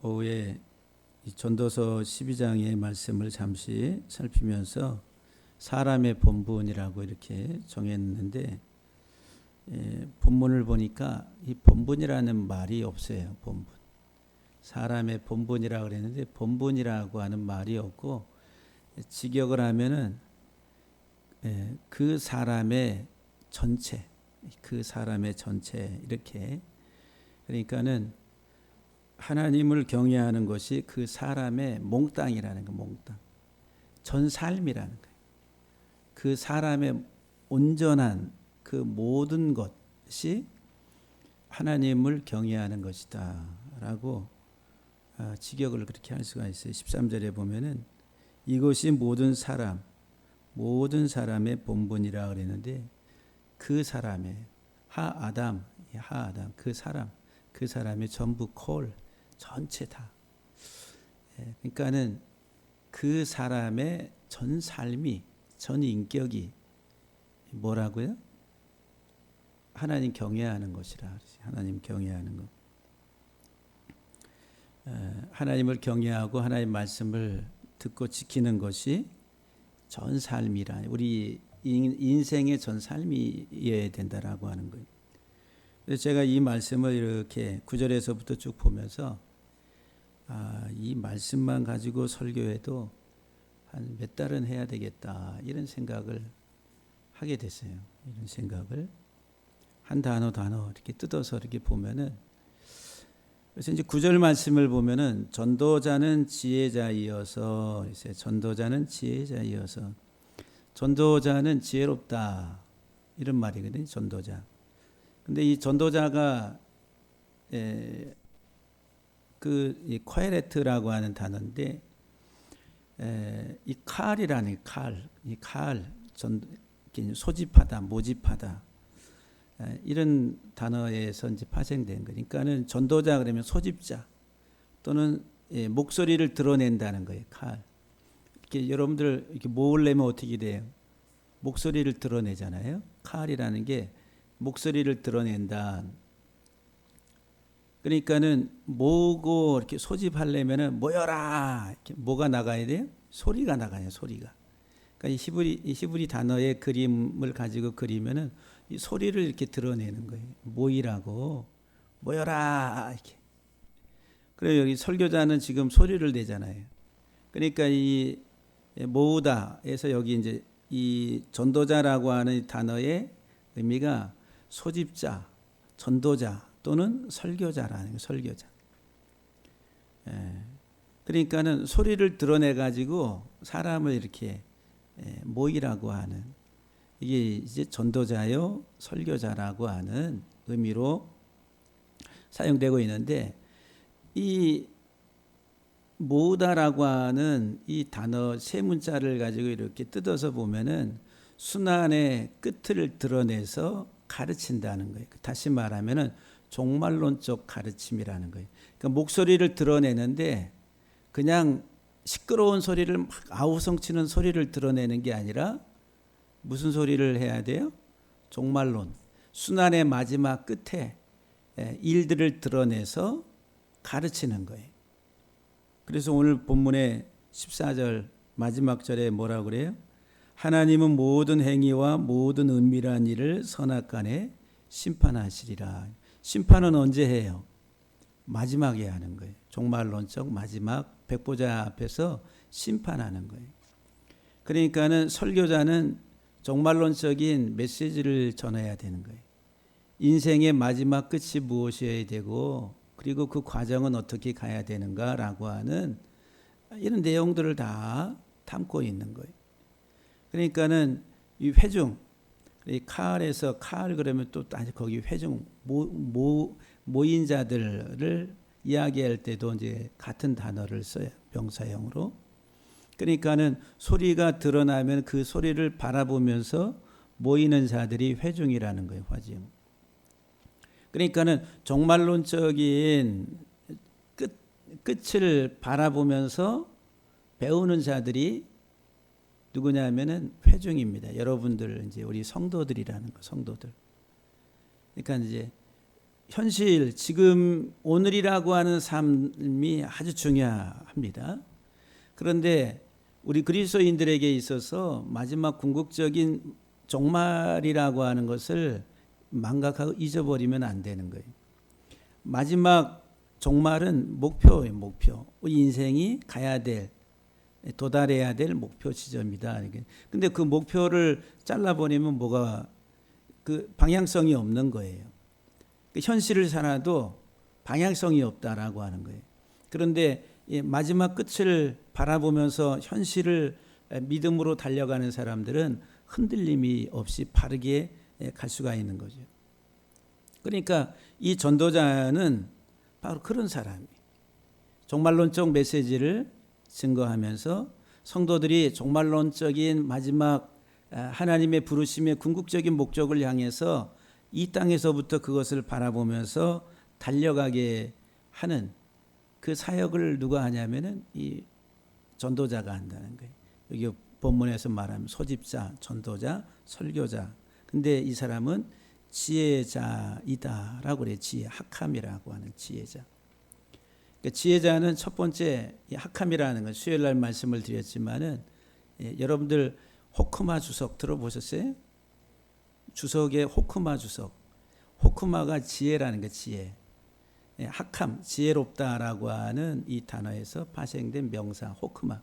오후에 이 전도서 12장의 말씀을 잠시 살피면서 사람의 본분이라고 이렇게 정했는데, 본문을 보니까 이 본분이라는 말이 없어요. 본분. 사람의 본분이라고 그랬는데 본분이라고 하는 말이 없고, 직역을 하면은 그 사람의 전체, 그 사람의 전체 이렇게. 그러니까는 하나님을 경외하는 것이 그 사람의 몽땅이라는 거, 몽땅. 전 삶이라는 거예요. 그 사람의 온전한 그 모든 것이 하나님을 경외하는 것이다 라고 직역을 그렇게 할 수가 있어요. 13절에 보면은 이것이 모든 사람의 본분이라 그랬는데, 그 사람의 하아담 그 사람의 전부 콜 전체 다. 그러니까는 그 사람의 전 삶이, 전 인격이 뭐라고요? 하나님 경외하는 것이라. 하나님 경외하는 것. 하나님을 경외하고 하나님 말씀을 듣고 지키는 것이 전 삶이라. 우리 인생의 전 삶이어야 된다라고 하는 거예요. 그래서 제가 이 말씀을 이렇게 9절에서부터 쭉 보면서 이 말씀만 가지고 설교해도 한 몇 달은 해야 되겠다 이런 생각을 하게 됐어요. 이런 생각을 한 단어 이렇게 뜯어서 이렇게 보면은, 그래서 이제 9절 말씀을 보면은 전도자는 지혜자이어서, 전도자는 지혜롭다 이런 말이거든요. 전도자. 근데 이 전도자가 이 코에레트라고 하는 단어인데, 이 칼이라는 소집하다, 모집하다 이런 단어에서 이제 파생된 거니까, 그러니까는 전도자 그러면 소집자 또는 목소리를 드러낸다는 거예요. 칼. 이렇게 여러분들 이렇게 모으려면 어떻게 돼요? 목소리를 드러내잖아요. 칼이라는 게 목소리를 드러낸다. 그러니까는 모으고 이렇게 소집하려면은 모여라. 이렇게 뭐가 나가야 돼요? 소리가 나가요. 소리가. 그러니까 이 히브리 단어의 그림을 가지고 그리면은 이 소리를 이렇게 드러내는 거예요. 모이라고, 모여라 이렇게. 그래서 여기 설교자는 지금 소리를 내잖아요. 그러니까 이 모으다에서 여기 이제 이 전도자라고 하는 단어의 의미가 소집자, 전도자 또는 설교자라는 거예요. 설교자. 그러니까는 소리를 드러내 가지고 사람을 이렇게 모이라고 하는, 이게 이제 전도자요 설교자라고 하는 의미로 사용되고 있는데, 이 모으다라고 하는 이 단어 세 문자를 가지고 이렇게 뜯어서 보면은 순환의 끝을 드러내서 가르친다는 거예요. 다시 말하면은 종말론적 가르침이라는 거예요. 그러니까 목소리를 드러내는데 그냥 시끄러운 소리를 막 아우성치는 소리를 드러내는 게 아니라 무슨 소리를 해야 돼요? 종말론, 순환의 마지막 끝에 일들을 드러내서 가르치는 거예요. 그래서 오늘 본문의 14절 마지막 절에 뭐라고 그래요? 하나님은 모든 행위와 모든 은밀한 일을 선악간에 심판하시리라. 심판은 언제 해요? 마지막에 하는 거예요. 종말론적 마지막 백보자 앞에서 심판하는 거예요. 그러니까는 설교자는 종말론적인 메시지를 전해야 되는 거예요. 인생의 마지막 끝이 무엇이어야 되고, 그리고 그 과정은 어떻게 가야 되는가라고 하는 이런 내용들을 다 담고 있는 거예요. 그러니까는 이 회중, 이 칼에서 칼 그러면 또 거기 회중 모인 자들을 이야기할 때도 이제 같은 단어를 써요. 명사형으로. 그러니까는 소리가 드러나면 그 소리를 바라보면서 모이는 자들이 회중이라는 거예요. 화중. 그러니까는 종말론적인 끝을 바라보면서 배우는 자들이 누구냐면은 회중입니다. 여러분들 이제 우리 성도들이라는 거, 성도들. 그러니까 이제 현실, 지금 오늘이라고 하는 삶이 아주 중요합니다. 그런데 우리 그리스도인들에게 있어서 마지막 궁극적인 종말이라고 하는 것을 망각하고 잊어버리면 안 되는 거예요. 마지막 종말은 목표예요, 목표. 우리 인생이 가야 될, 도달해야 될 목표 지점이다. 근데 그 목표를 잘라버리면 뭐가 그 방향성이 없는 거예요. 현실을 살아도 방향성이 없다라고 하는 거예요. 그런데 마지막 끝을 바라보면서 현실을 믿음으로 달려가는 사람들은 흔들림이 없이 바르게 갈 수가 있는 거죠. 그러니까 이 전도자는 바로 그런 사람이에요. 종말론적 메시지를 증거하면서 성도들이 종말론적인 마지막 하나님의 부르심의 궁극적인 목적을 향해서 이 땅에서부터 그것을 바라보면서 달려가게 하는 그 사역을 누가 하냐면은 이 전도자가 한다는 거예요. 여기 본문에서 말하면 소집자, 전도자, 설교자. 근데 이 사람은 지혜자이다라고 그래요. 지혜, 학함이라고 하는 지혜자. 그러니까 지혜자는 첫 번째 이 학함이라는 건 수요일 날 말씀을 드렸지만은 여러분들 호크마 주석 들어보셨어요? 주석의 호크마 주석. 호크마가 지혜라는 거, 지혜. 학함, 지혜롭다라고 하는 이 단어에서 파생된 명사 호크마.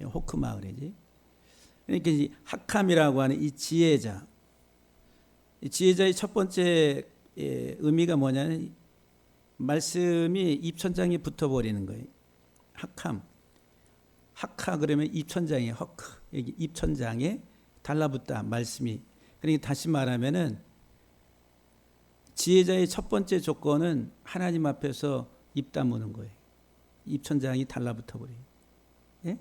호크마 그러지. 그러니까 이 학함이라고 하는 이 지혜자. 이 지혜자의 첫 번째 의미가 뭐냐면 말씀이 입천장에 붙어버리는 거예요. 학함. 학하 그러면 입천장에 허크. 여기 입천장에 달라붙다 말씀이. 그러니까 다시 말하면은 지혜자의 첫 번째 조건은 하나님 앞에서 입 다무는 거예요. 입천장이 달라붙어 버려요. 예?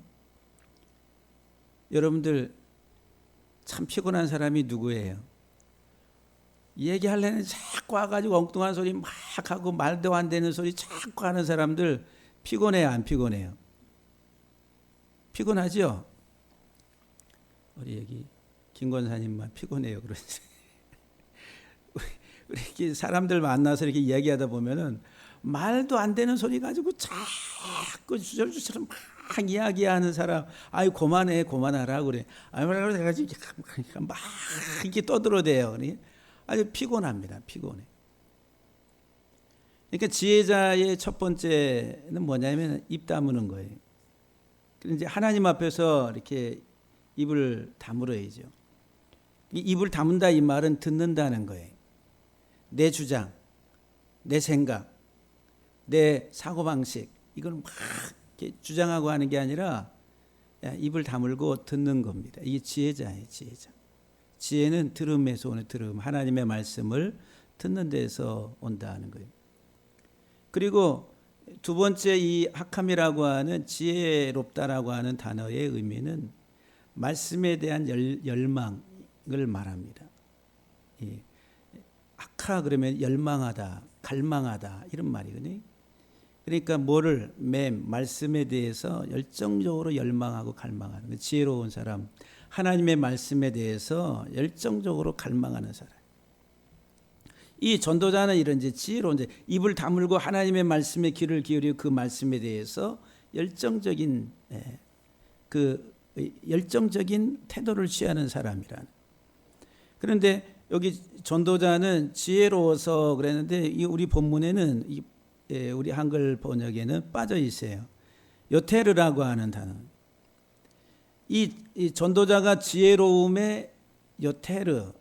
여러분들 참 피곤한 사람이 누구예요? 얘기하려면 자꾸 와가지고 엉뚱한 소리 막 하고 말도 안 되는 소리 자꾸 하는 사람들 피곤해요, 안 피곤해요? 피곤하죠? 우리 여기 김 권사님만 피곤해요, 그러지. 이렇게 사람들 만나서 이렇게 이야기하다 보면은 말도 안 되는 소리 가지고 자꾸 주절주절 막 이야기하는 사람, 아유 그만하라 그래. 아유 그래가지고 막 이렇게 떠들어대요. 그래. 아주 피곤합니다. 피곤해. 그러니까 지혜자의 첫 번째는 뭐냐면 입 다무는 거예요. 이제 하나님 앞에서 이렇게 입을 다물어야죠. 입을 다문다 이 말은 듣는다는 거예요. 내 주장, 내 생각, 내 사고방식 이걸 막 이렇게 주장하고 하는 게 아니라 입을 다물고 듣는 겁니다. 이게 지혜자예요. 지혜자. 지혜는 들음에서 오는 들음, 하나님의 말씀을 듣는 데서 온다는 거예요. 그리고 두 번째 이 학함이라고 하는 지혜롭다라고 하는 단어의 의미는 말씀에 대한 열망을 말합니다. 예. 학하 그러면 열망하다, 갈망하다 이런 말이거든요. 그러니까 뭐를 말씀에 대해서 열정적으로 열망하고 갈망하는 거. 지혜로운 사람, 하나님의 말씀에 대해서 열정적으로 갈망하는 사람. 이 전도자는 이런 이제 지혜로운 입을 다물고 하나님의 말씀에 귀를 기울이고 그 말씀에 대해서 열정적인 태도를 취하는 사람이라는. 그런데 여기 전도자는 지혜로워서 그랬는데 이 우리 본문에는 우리 한글 번역에는 빠져 있어요. 요테르라고 하는 단어. 이 전도자가 지혜로움의 요테르.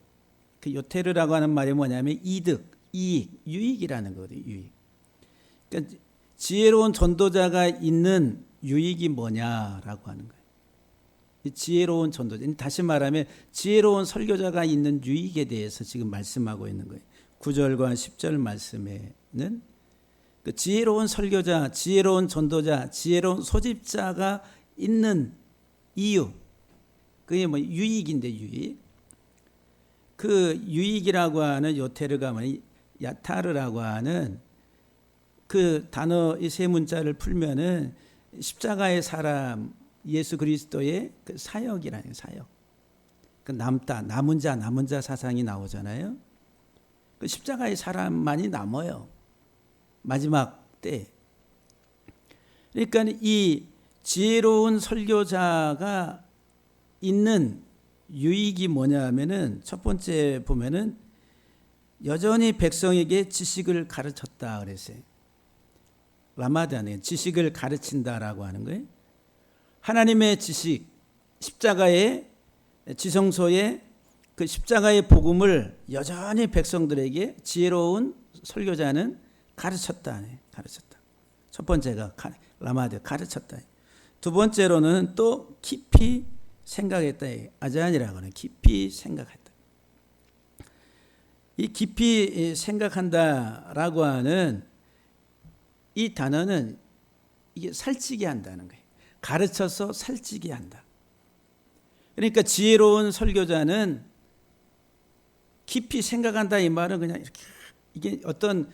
그 요테르라고 하는 말이 뭐냐면 이득, 이익, 유익이라는 거거든요. 유익. 그러니까 지혜로운 전도자가 있는 유익이 뭐냐라고 하는 거예요. 지혜로운 전도자. 다시 말하면 지혜로운 설교자가 있는 유익에 대해서 지금 말씀하고 있는 거예요. 9절과 10절 말씀에는 그 지혜로운 설교자, 지혜로운 전도자, 지혜로운 소집자가 있는 이유. 그게 뭐 유익인데 유익. 그 유익이라고 하는 요테르가 야타르라고 하는 그 단어 이 세 문자를 풀면은 십자가의 사람 예수 그리스도의 그 사역이라는 사역. 그 남은 자 사상이 나오잖아요. 그 십자가의 사람만이 남아요. 마지막 때. 그러니까 이 지혜로운 설교자가 있는 유익이 뭐냐면은 첫 번째 보면은 여전히 백성에게 지식을 가르쳤다 그랬어요. 라마다는 지식을 가르친다라고 하는 거예요. 하나님의 지식, 십자가의 지성소의 그 십자가의 복음을 여전히 백성들에게 지혜로운 설교자는 가르쳤다. 가르쳤다. 첫 번째가 라마드 가르쳤다. 두 번째로는 또 깊이 생각했다. 아자니라고 하는 깊이 생각했다. 이 깊이 생각한다라고 하는 이 단어는 이게 살찌게 한다는 거예요. 가르쳐서 살찌게 한다. 그러니까 지혜로운 설교자는 깊이 생각한다 이 말은 그냥 이렇게 이게 어떤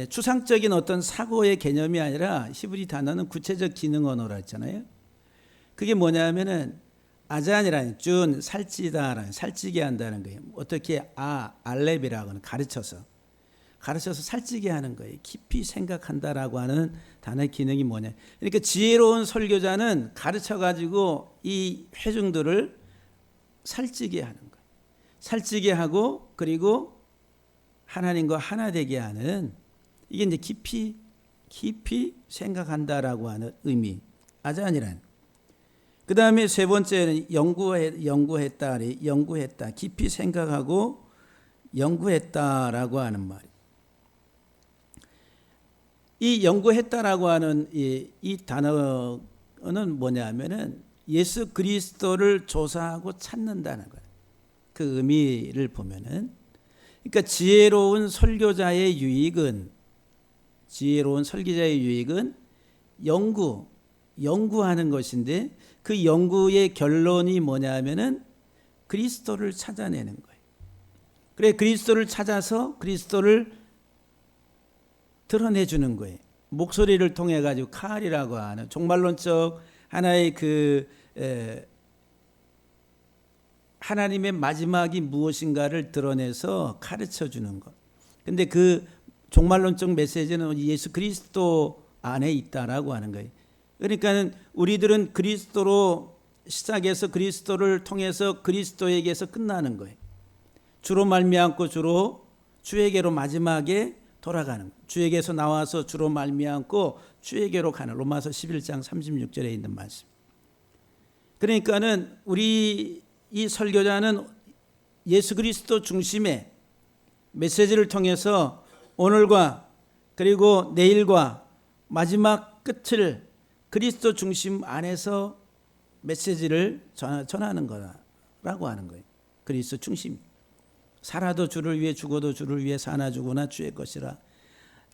추상적인 어떤 사고의 개념이 아니라 히브리 단어는 구체적 기능 언어라 했잖아요. 그게 뭐냐면은 아잔이라는 준 살찌다라는 살찌게 한다는 거예요. 어떻게 알렙이라고 하는 가르쳐서 살찌게 하는 거예요. 깊이 생각한다라고 하는 단어의 기능이 뭐냐. 그러니까 지혜로운 설교자는 가르쳐 가지고 이 회중들을 살찌게 하는 거예요. 살찌게 하고 그리고 하나님과 하나 되게 하는 이게 이제 깊이 생각한다라고 하는 의미. 아잔이란. 그 다음에 세 번째는 연구했다. 깊이 생각하고 연구했다라고 하는 말. 이 연구했다라고 하는 이 단어는 뭐냐면은 예수 그리스도를 조사하고 찾는다는 거예요. 그 의미를 보면은. 그러니까 지혜로운 설교자의 유익은 연구하는 것인데 그 연구의 결론이 뭐냐면은 그리스도를 찾아내는 거예요. 그래 그리스도를 찾아서 그리스도를 드러내주는 거예요. 목소리를 통해 가지고 칼이라고 하는 종말론적 하나의 하나님의 마지막이 무엇인가를 드러내서 가르쳐주는 것. 근데 그 종말론적 메시지는 예수 그리스도 안에 있다라고 하는 거예요. 그러니까 우리들은 그리스도로 시작해서 그리스도를 통해서 그리스도에게서 끝나는 거예요. 주로 말미암고 주에게로 마지막에 돌아가는 거예요. 주에게서 나와서 주로 말미암고 주에게로 가는 로마서 11장 36절에 있는 말씀. 그러니까는 우리 이 설교자는 예수 그리스도 중심의 메시지를 통해서 오늘과 그리고 내일과 마지막 끝을 그리스도 중심 안에서 메시지를 전하는 거라고 하는 거예요. 그리스도 중심. 살아도 주를 위해 죽어도 주를 위해 사나 죽으나 주의 것이라.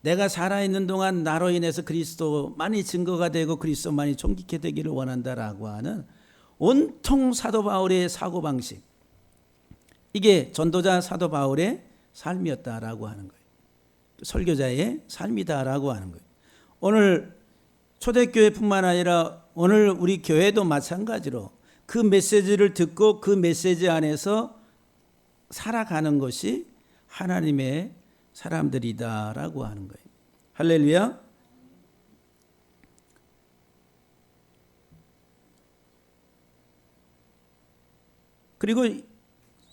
내가 살아있는 동안 나로 인해서 그리스도만이 증거가 되고 그리스도만이 존귀케 되기를 원한다라고 하는 온통 사도 바울의 사고방식. 이게 전도자 사도 바울의 삶이었다라고 하는 거예요. 설교자의 삶이다라고 하는 거예요. 오늘 초대교회뿐만 아니라 오늘 우리 교회도 마찬가지로 그 메시지를 듣고 그 메시지 안에서 살아가는 것이 하나님의 사람들이다라고 하는 거예요. 할렐루야. 그리고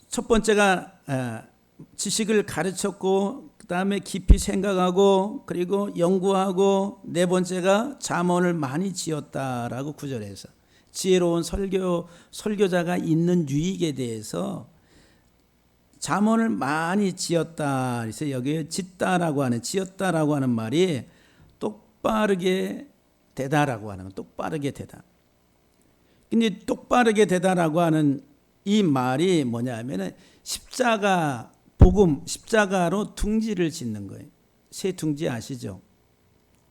첫 번째가 지식을 가르쳤고 그 다음에 깊이 생각하고 그리고 연구하고 네 번째가 잠언을 많이 지었다라고 구절에서 지혜로운 설교자가 있는 유익에 대해서 잠언을 많이 지었다. 그래서 여기에 짓다라고 하는 지었다라고 하는 말이 똑바르게 되다라고 하는 건 똑바르게 되다. 근데 똑바르게 되다라고 하는 이 말이 뭐냐면은 십자가 복음 십자가로 둥지를 짓는 거예요. 새 둥지 아시죠?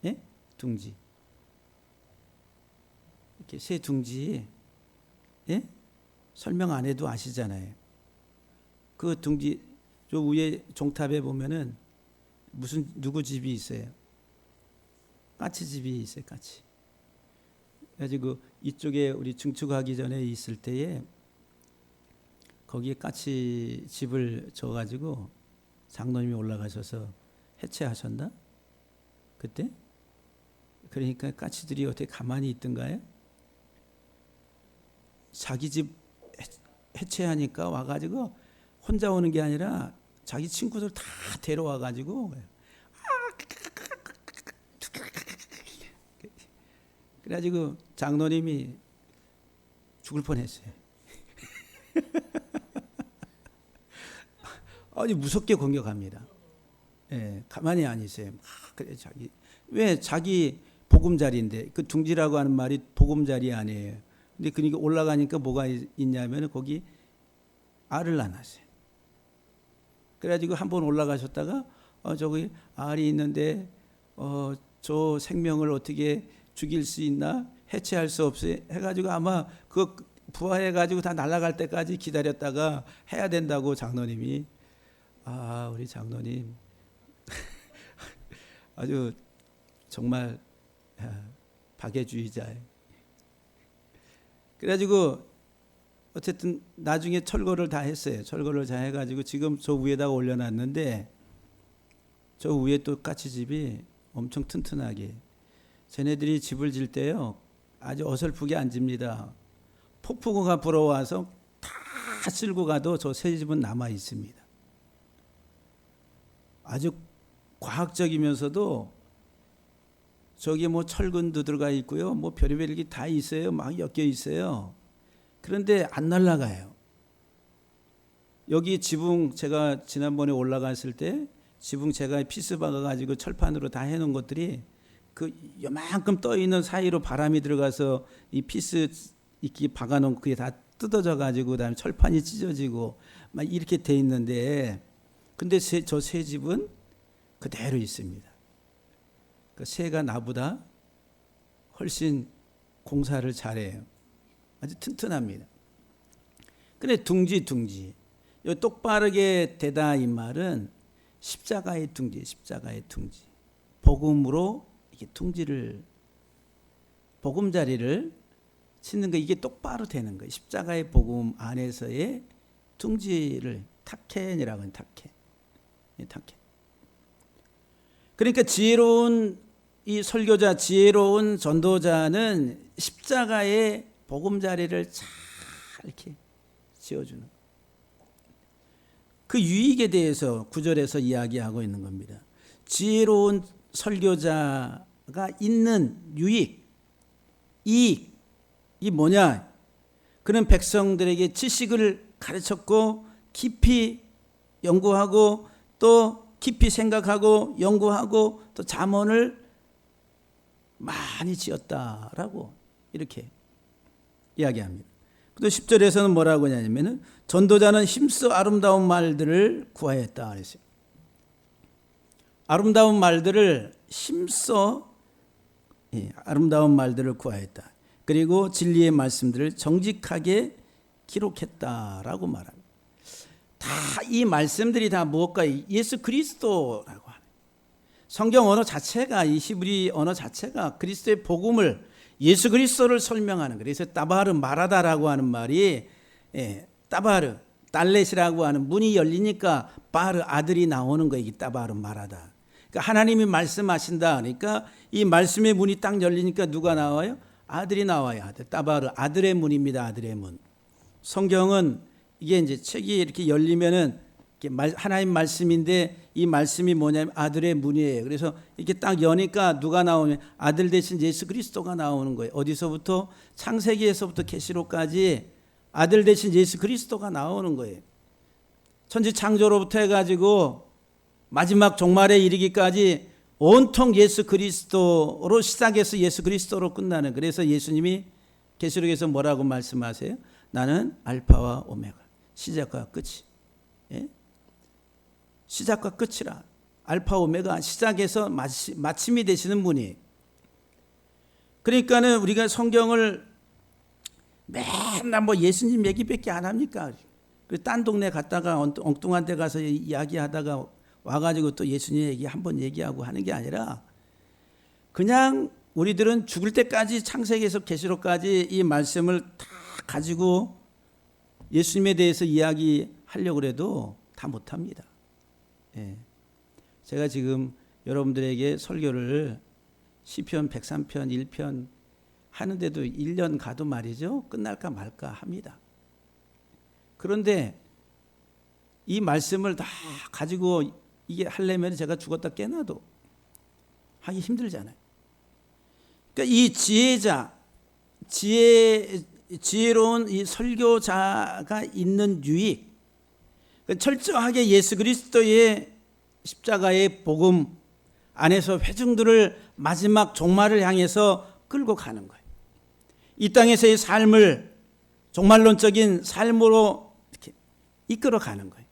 예? 둥지. 이렇게 새 둥지. 예? 설명 안 해도 아시잖아요. 그 둥지 저 위에 종탑에 보면은 누구 집이 있어요? 까치 집이 있어요. 까치. 그래가지고 이쪽에 우리 증축하기 전에 있을 때에 거기에 까치 집을 줘가지고 장로님이 올라가셔서 해체하셨나? 그때? 그러니까 까치들이 어떻게 가만히 있던가요? 자기 집 해체하니까 와가지고 혼자 오는 게 아니라 자기 친구들 다 데려와가지고 그래가지고 장로님이 죽을 뻔했어요. 아주 무섭게 공격합니다. 예, 가만히 안 있어요. 그래 자기 보금자리인데 그 둥지라고 하는 말이 보금자리 아니에요. 근데 그러니까 올라가니까 뭐가 있냐면 거기 알을 낳았어요. 그래가지고 한번 올라가셨다가 저기 알이 있는데 저 생명을 어떻게 죽일 수 있나? 해체할 수 없어요. 해가지고 아마 그거 부화해가지고 다 날아갈 때까지 기다렸다가 해야 된다고 장로님이. 우리 장로님 아주 정말 박애주의자예요. 그래가지고 어쨌든 나중에 철거를 다 했어요. 철거를 다 해가지고 지금 저 위에다가 올려놨는데 저 위에 또 까치집이 엄청 튼튼하게. 쟤네들이 집을 질 때요 아주 어설프게 안 집니다. 폭풍우가 불어와서 다 쓸고 가도 저 새 집은 남아 있습니다. 아주 과학적이면서도 저기 뭐 철근도 들어가 있고요. 뭐 별의별 게 다 있어요. 막 엮여 있어요. 그런데 안 날아가요. 여기 지붕 제가 지난번에 올라갔을 때 지붕 제가 피스 박아가지고 철판으로 다 해놓은 것들이 그 요만큼 떠 있는 사이로 바람이 들어가서 이 피스 이렇게 박아놓은 그게 다 뜯어져가지고 그다음에 철판이 찢어지고 막 이렇게 돼 있는데 근데 저 새 집은 그대로 있습니다. 그 새가 나보다 훨씬 공사를 잘해요. 아주 튼튼합니다. 근데 둥지 요 똑바르게 되다 이 말은 십자가의 둥지. 복음으로 이렇게 둥지를 보금자리를 짓는 거 이게 똑바로 되는 거예요. 십자가의 복음 안에서의 둥지를 타켄이라고 하는 타켄. 그러니까 지혜로운 이 설교자, 지혜로운 전도자는 십자가의 보금자리를 잘 이렇게 지어주는 그 유익에 대해서 9절에서 이야기하고 있는 겁니다. 지혜로운 설교자가 있는 유익, 이익, 이 뭐냐? 그는 백성들에게 지식을 가르쳤고 깊이 연구하고 또 깊이 생각하고 연구하고 또 잠언을 많이 지었다라고 이렇게 이야기합니다. 또 10절에서는 뭐라고 하냐면은 전도자는 힘써 아름다운 말들을 구하였다 그랬어요. 아름다운 말들을 힘써 아름다운 말들을 구하였다. 그리고 진리의 말씀들을 정직하게 기록했다라고 말합니다. 다 이 말씀들이 다 무엇과 예수 그리스도라고 하는 성경 언어 자체가 이 히브리 언어 자체가 그리스도의 복음을 예수 그리스도를 설명하는 거예요. 그래서 따바르 마라다라고 하는 말이 따바르 달렛이라고 하는 문이 열리니까 바르 아들이 나오는 거예요. 이게 따바르 마라다. 그러니까 하나님이 말씀하신다. 그러니까 이 말씀의 문이 딱 열리니까 누가 나와요? 아들이 나와요. 아들. 따바르 아들의 문입니다. 아들의 문. 성경은 이게 이제 책이 이렇게 열리면은 하나님 말씀인데 이 말씀이 뭐냐면 아들의 문이에요. 그래서 이렇게 딱 여니까 누가 나오면 아들 대신 예수 그리스도가 나오는 거예요. 어디서부터? 창세기에서부터 계시록까지 아들 대신 예수 그리스도가 나오는 거예요. 천지 창조로부터 해가지고 마지막 종말에 이르기까지 온통 예수 그리스도로 시작해서 예수 그리스도로 끝나는. 그래서 예수님이 계시록에서 뭐라고 말씀하세요? 나는 알파와 오메가, 시작과 끝이. 예? 시작과 끝이라. 알파 오메가, 시작에서 마침이 되시는 분이. 그러니까는 우리가 성경을 맨날 뭐 예수님 얘기밖에 안 합니까? 딴 동네 갔다가 엉뚱한 데 가서 이야기하다가 와가지고 또 예수님 얘기 한번 얘기하고 하는 게 아니라 그냥 우리들은 죽을 때까지 창세기에서 계시록까지 이 말씀을 다 가지고 예수님에 대해서 이야기하려고 해도 다 못합니다. 예. 제가 지금 여러분들에게 설교를 시편 103편 1편 하는데도 1년 가도 말이죠. 끝날까 말까 합니다. 그런데 이 말씀을 다 가지고 이게 하려면 제가 죽었다 깨나도 하기 힘들잖아요. 그러니까 이 지혜로운 이 설교자가 있는 유익, 철저하게 예수 그리스도의 십자가의 복음 안에서 회중들을 마지막 종말을 향해서 끌고 가는 거예요. 이 땅에서의 삶을 종말론적인 삶으로 이렇게 이끌어 가는 거예요.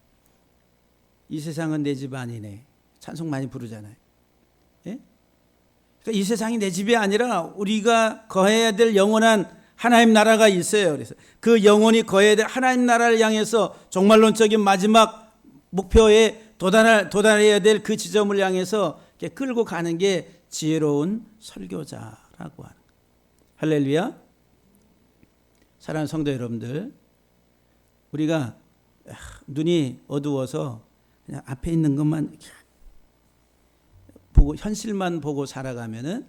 이 세상은 내 집 아니네. 찬송 많이 부르잖아요. 예? 그러니까 이 세상이 내 집이 아니라 우리가 거해야 될 영원한 하나님 나라가 있어요. 그래서 그 영원히 거해야 될 하나님 나라를 향해서 종말론적인 마지막 목표에 도달해야 될 그 지점을 향해서 이렇게 끌고 가는 게 지혜로운 설교자라고 하는 거예요. 할렐루야. 사랑하는 성도 여러분들, 우리가 눈이 어두워서 그냥 앞에 있는 것만 보고 현실만 보고 살아가면은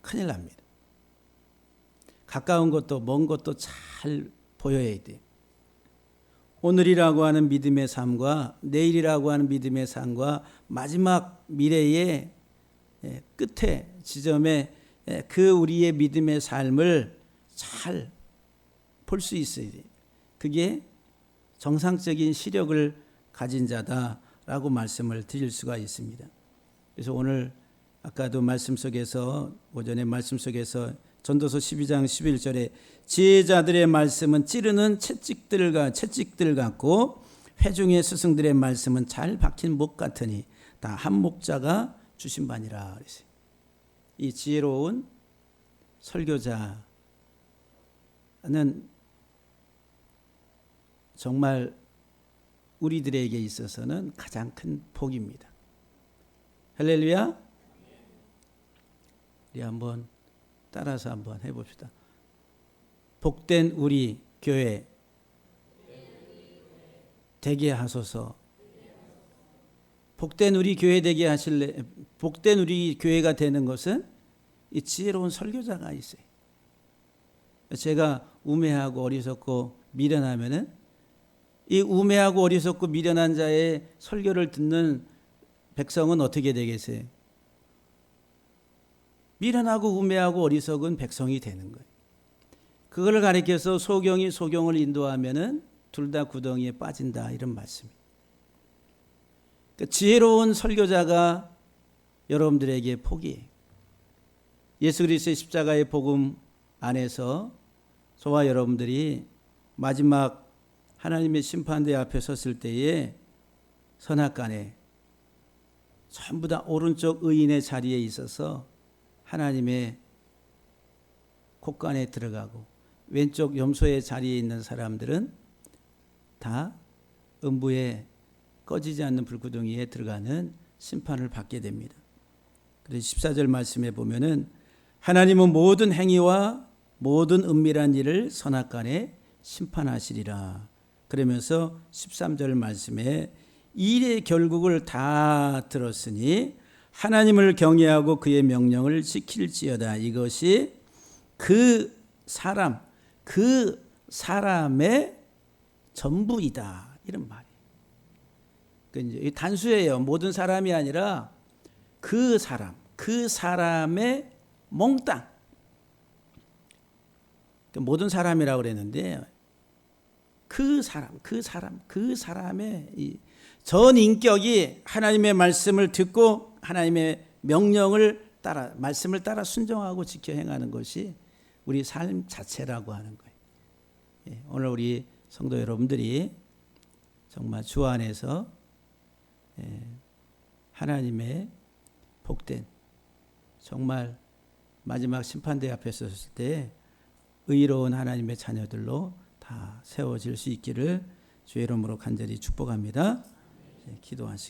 큰일 납니다. 가까운 것도 먼 것도 잘 보여야 돼요. 오늘이라고 하는 믿음의 삶과 내일이라고 하는 믿음의 삶과 마지막 미래의 끝에 지점에 그 우리의 믿음의 삶을 잘 볼 수 있어야 돼요. 그게 정상적인 시력을 가진 자다라고 말씀을 드릴 수가 있습니다. 그래서 오늘 아까도 말씀 속에서 오전에 말씀 속에서 전도서 12장 11절에 지혜자들의 말씀은 찌르는 채찍들 같고 회중의 스승들의 말씀은 잘 박힌 목 같으니 다 한 목자가 주신 바니라 그랬어요. 이 지혜로운 설교자는 정말 우리들에게 있어서는 가장 큰 복입니다. 할렐루야. 우리 한번 따라서 한번 해봅시다. 복된 우리 교회 되게 하소서. 복된 우리 교회 되게 하실래? 복된 우리 교회가 되는 것은 이 지혜로운 설교자가 있어요. 제가 우매하고 어리석고 미련하면은 이 우매하고 어리석고 미련한 자의 설교를 듣는 백성은 어떻게 되겠어요? 미련하고 우매하고 어리석은 백성이 되는 거예요. 그걸 가리켜서 소경이 소경을 인도하면은 둘 다 구덩이에 빠진다 이런 말씀이에요. 그러니까 지혜로운 설교자가 여러분들에게 복이에요. 예수 그리스도의 십자가의 복음 안에서 저와 여러분들이 마지막 하나님의 심판대 앞에 섰을 때에 선악간에 전부 다 오른쪽 의인의 자리에 있어서 하나님의 곳간에 들어가고 왼쪽 염소의 자리에 있는 사람들은 다 음부에 꺼지지 않는 불구덩이에 들어가는 심판을 받게 됩니다. 그래서 14절 말씀에 보면은 하나님은 모든 행위와 모든 은밀한 일을 선악간에 심판하시리라. 그러면서 13절 말씀에 일의 결국을 다 들었으니 하나님을 경외하고 그의 명령을 지킬지어다. 이것이 그 사람의 전부이다. 이런 말이에요. 그러니까 단수예요. 모든 사람이 아니라 그 사람의 몽땅. 그러니까 모든 사람이라고 그랬는데 그 사람의 이 전 인격이 하나님의 말씀을 듣고 하나님의 명령을 따라 말씀을 따라 순종하고 지켜 행하는 것이 우리 삶 자체라고 하는 거예요. 오늘 우리 성도 여러분들이 정말 주 안에서 하나님의 복된 정말 마지막 심판대 앞에 섰을 때 의로운 하나님의 자녀들로 다 세워질 수 있기를 주의 이름으로 간절히 축복합니다. 기도하시겠습니다.